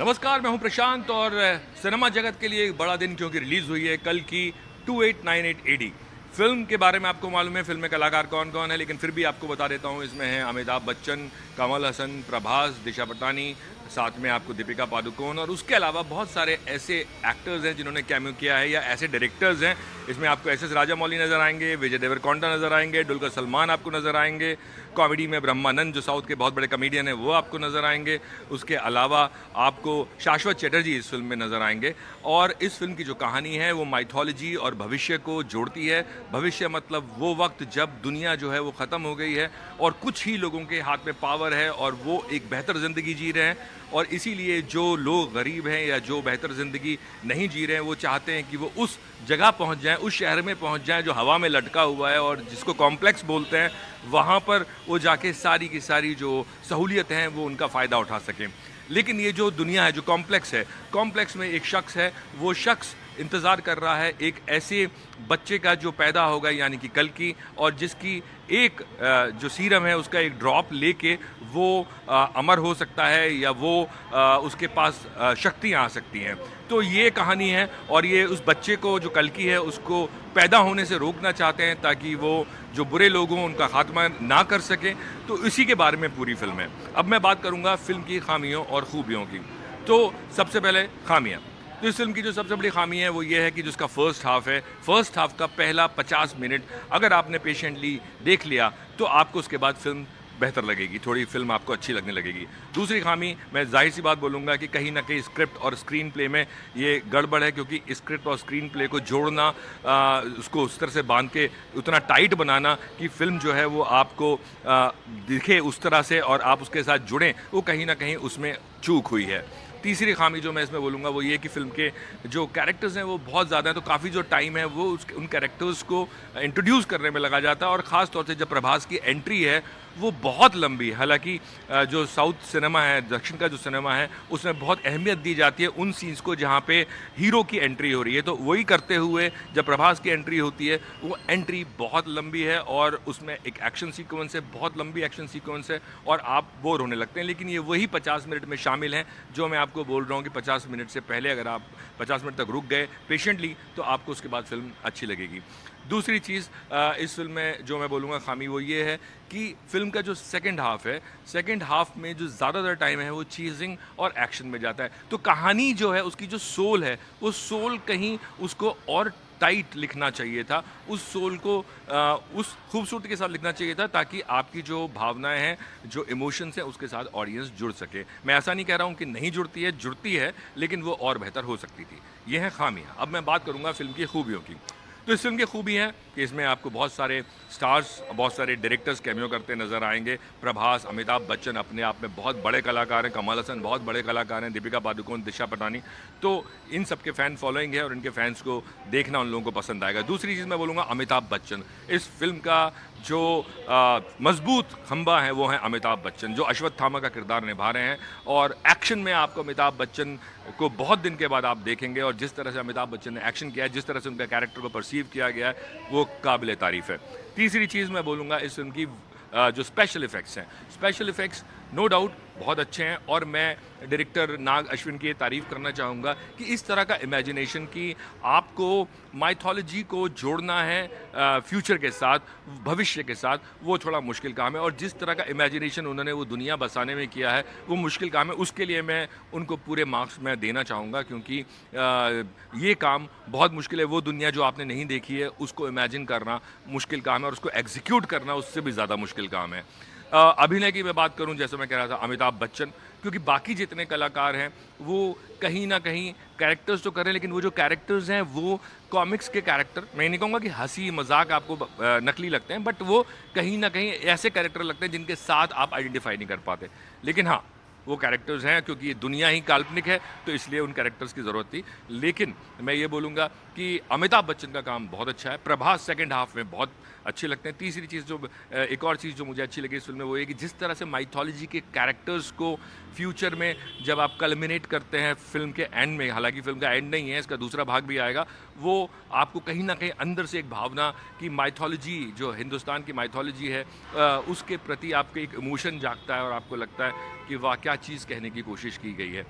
नमस्कार, मैं हूं प्रशांत और सिनेमा जगत के लिए एक बड़ा दिन क्योंकि रिलीज़ हुई है कल की 2898 एडी फिल्म के बारे में आपको मालूम है, फिल्म में कलाकार कौन कौन है, लेकिन फिर भी आपको बता देता हूं। इसमें हैं अमिताभ बच्चन, कमल हसन, प्रभास, दिशा पटानी, साथ में आपको दीपिका पादुकोण और उसके अलावा बहुत सारे ऐसे एक्टर्स हैं जिन्होंने कैमियो किया है या ऐसे डायरेक्टर्स हैं। इसमें आपको एस एस राजामौली नज़र आएंगे, विजय देवरकोंडा नज़र आएंगे, दुलकर सलमान आपको नज़र आएंगे, कॉमेडी में ब्रह्मानंद जो साउथ के बहुत बड़े कॉमेडियन हैं वो आपको नज़र आएंगे। उसके अलावा आपको शाश्वत चटर्जी इस फिल्म में नज़र आएंगे। और इस फिल्म की जो कहानी है वो माइथोलॉजी और भविष्य को जोड़ती है। भविष्य मतलब वो वक्त जब दुनिया जो है वो ख़त्म हो गई है और कुछ ही लोगों के हाथ में पावर है और वो एक बेहतर ज़िंदगी जी रहे हैं, और इसीलिए जो लोग गरीब हैं या जो बेहतर ज़िंदगी नहीं जी रहे हैं वो चाहते हैं कि वो उस जगह पहुंच जाएं, उस शहर में पहुंच जाएं जो हवा में लटका हुआ है और जिसको कॉम्प्लेक्स बोलते हैं। वहाँ पर वो जाके सारी की सारी जो सहूलियत हैं वो उनका फ़ायदा उठा सकें। लेकिन ये जो दुनिया है, जो कॉम्प्लेक्स है, कॉम्प्लेक्स में एक शख्स है, वो शख्स इंतज़ार कर रहा है एक ऐसे बच्चे का जो पैदा होगा यानी कि कल की, और जिसकी एक जो सीरम है उसका एक ड्रॉप लेके वो अमर हो सकता है या वो उसके पास शक्तियाँ आ सकती हैं। तो ये कहानी है और ये उस बच्चे को जो कल की है उसको पैदा होने से रोकना चाहते हैं ताकि वो जो बुरे लोग हों उनका खात्मा ना कर सकें। तो इसी के बारे में पूरी फिल्म है। अब मैं बात करूँगा फिल्म की खामियों और खूबियों की। तो सबसे पहले खामियाँ। तो इस फिल्म की जो सबसे बड़ी खामी है वो ये है कि जिसका फर्स्ट हाफ है, फर्स्ट हाफ का पहला 50 मिनट अगर आपने पेशेंटली देख लिया तो आपको उसके बाद फिल्म बेहतर लगेगी, थोड़ी फिल्म आपको अच्छी लगने लगेगी। दूसरी खामी, मैं जाहिर सी बात बोलूँगा कि कहीं ना कहीं स्क्रिप्ट और स्क्रीन प्ले में ये गड़बड़ है, क्योंकि स्क्रिप्ट और स्क्रीन प्ले को जोड़ना, उसको उस तरह से बांध के उतना टाइट बनाना कि फिल्म जो है वो आपको दिखे उस तरह से और आप उसके साथ जुड़ें, वो कहीं ना कहीं उसमें चूक हुई है। तीसरी खामी जो मैं इसमें बोलूँगा वो ये कि फ़िल्म के जो कैरेक्टर्स हैं वो बहुत ज़्यादा हैं, तो काफ़ी जो टाइम है वो उन कैरेक्टर्स को इंट्रोड्यूस करने में लगा जाता है। और ख़ास तौर से जब प्रभास की एंट्री है वो बहुत लंबी है। हालांकि जो साउथ सिनेमा है, दक्षिण का जो सिनेमा है, उसमें बहुत अहमियत दी जाती है उन सीन्स को जहाँ पे हीरो की एंट्री हो रही है। तो वही करते हुए जब प्रभास की एंट्री होती है वो एंट्री बहुत लंबी है और उसमें एक एक्शन सीक्वेंस है, बहुत लंबी एक्शन सीक्वेंस है और आप बोर होने लगते हैं। लेकिन ये वही 50 मिनट में शामिल हैं जो मैं आपको बोल रहा हूँ कि 50 मिनट से पहले अगर आप 50 मिनट तक रुक गए पेशेंटली तो आपको उसके बाद फिल्म अच्छी लगेगी। दूसरी चीज़ इस फिल्म में जो मैं बोलूँगा खामी वो ये है कि फिल्म का जो सेकंड हाफ है, सेकंड हाफ में जो ज़्यादातर टाइम है वो चीज़िंग और एक्शन में जाता है। तो कहानी जो है उसकी जो सोल है वो सोल कहीं उसको और टाइट लिखना चाहिए था, उस सोल को उस खूबसूरती के साथ लिखना चाहिए था ताकि आपकी जो भावनाएं हैं, जो इमोशंस हैं उसके साथ ऑडियंस जुड़ सके। मैं ऐसा नहीं कह रहा हूँ कि नहीं जुड़ती है, जुड़ती है, लेकिन वो और बेहतर हो सकती थी। ये है खामियाँ। अब मैं बात करूँगा फिल्म की खूबियों की। तो इस फिल्म की खूबी है कि इसमें आपको बहुत सारे स्टार्स, बहुत सारे डायरेक्टर्स कैमियो करते नज़र आएंगे। प्रभास, अमिताभ बच्चन अपने आप में बहुत बड़े कलाकार हैं, कमल हसन बहुत बड़े कलाकार हैं, दीपिका पादुकोण, दिशा पटानी। तो इन सब के फ़ैन फॉलोइंग है और इनके फैंस को देखना उन लोगों को पसंद आएगा। दूसरी चीज़ मैं बोलूँगा अमिताभ बच्चन। इस फिल्म का जो मजबूत खंबा है वो है अमिताभ बच्चन, जो अश्वत्थामा का किरदार निभा रहे हैं। और एक्शन में आपको अमिताभ बच्चन को बहुत दिन के बाद आप देखेंगे और जिस तरह से अमिताभ बच्चन ने एक्शन किया है, जिस तरह से उनका कैरेक्टर को परसीव किया गया है, वो काबिल तारीफ़ है। तीसरी चीज़ मैं बोलूँगा इस फिल्म की जो स्पेशल इफ़ेक्ट्स हैं, स्पेशल इफ़ेक्ट्स नो डाउट बहुत अच्छे हैं और मैं डायरेक्टर नाग अश्विन की ये तारीफ़ करना चाहूँगा कि इस तरह का इमेजिनेशन कि आपको माइथोलॉजी को जोड़ना है फ्यूचर के साथ, भविष्य के साथ, वो थोड़ा मुश्किल काम है। और जिस तरह का इमेजिनेशन उन्होंने वो दुनिया बसाने में किया है वो मुश्किल काम है। उसके लिए मैं उनको पूरे मार्क्स मैं देना चाहूँगा, क्योंकि ये काम बहुत मुश्किल है। वो दुनिया जो आपने नहीं देखी है उसको इमेजिन करना मुश्किल काम है और उसको एग्जीक्यूट करना उससे भी ज़्यादा मुश्किल काम है। अभिनय की मैं बात करूं, जैसे मैं कह रहा था अमिताभ बच्चन, क्योंकि बाकी जितने कलाकार हैं वो कहीं ना कहीं कैरेक्टर्स तो कर रहे हैं, लेकिन वो जो कैरेक्टर्स हैं वो कॉमिक्स के कैरेक्टर, मैं नहीं कहूँगा कि हंसी मजाक आपको नकली लगते हैं, बट वो कहीं ना कहीं ऐसे कैरेक्टर लगते हैं जिनके साथ आप आइडेंटिफाई नहीं कर पाते। लेकिन हाँ, वो कैरेक्टर्स हैं क्योंकि ये दुनिया ही काल्पनिक है तो इसलिए उन कैरेक्टर्स की ज़रूरत थी। लेकिन मैं ये बोलूँगा कि अमिताभ बच्चन का काम बहुत अच्छा है, प्रभास सेकंड हाफ में बहुत अच्छे लगते हैं। तीसरी चीज़ जो एक और चीज़ जो मुझे अच्छी लगी इस फिल्म में वो ये कि जिस तरह से माइथोलॉजी के कैरेक्टर्स को फ्यूचर में जब आप कल्मिनेट करते हैं फिल्म के एंड में, हालांकि फिल्म का एंड नहीं है, इसका दूसरा भाग भी आएगा, वो आपको कहीं ना कहीं अंदर से एक भावना कि माइथोलॉजी जो हिंदुस्तान की माइथोलॉजी है उसके प्रति आपके एक इमोशन जागता है और आपको लगता है कि वाह क्या क्या चीज़ कहने की कोशिश की गई है।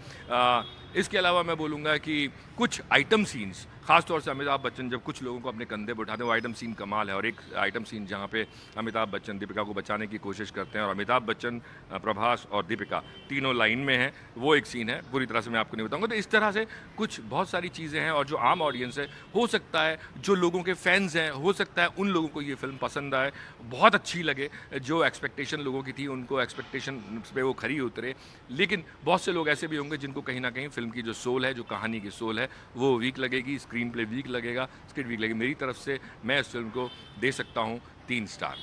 इसके अलावा मैं बोलूँगा कि कुछ आइटम सीन्स, ख़ास तौर से अमिताभ बच्चन जब कुछ लोगों को अपने कंधे पर उठाते हैं, वो आइटम सीन कमाल है। और एक आइटम सीन जहाँ पे अमिताभ बच्चन दीपिका को बचाने की कोशिश करते हैं और अमिताभ बच्चन, प्रभास और दीपिका तीनों लाइन में हैं, वो एक सीन है। पूरी तरह से मैं आपको नहीं बताऊँगा। तो इस तरह से कुछ बहुत सारी चीज़ें हैं और जो आम ऑडियंस है, हो सकता है जो लोगों के फैन्स हैं, हो सकता है उन लोगों को ये फ़िल्म पसंद आए, बहुत अच्छी लगे। जो एक्सपेक्टेशन लोगों की थी, उनको एक्सपेक्टेशन पे वो खरी उतरे। लेकिन बहुत से लोग ऐसे भी होंगे जिनको कहीं न कहीं फ़िल्म की जो सोल है, जो कहानी की सोल है, वो वीक लगेगी, स्क्रीन प्ले वीक लगेगा, स्क्रिप्ट वीक लगेगी। मेरी तरफ से मैं इस फ़िल्म को दे सकता हूँ 3 स्टार।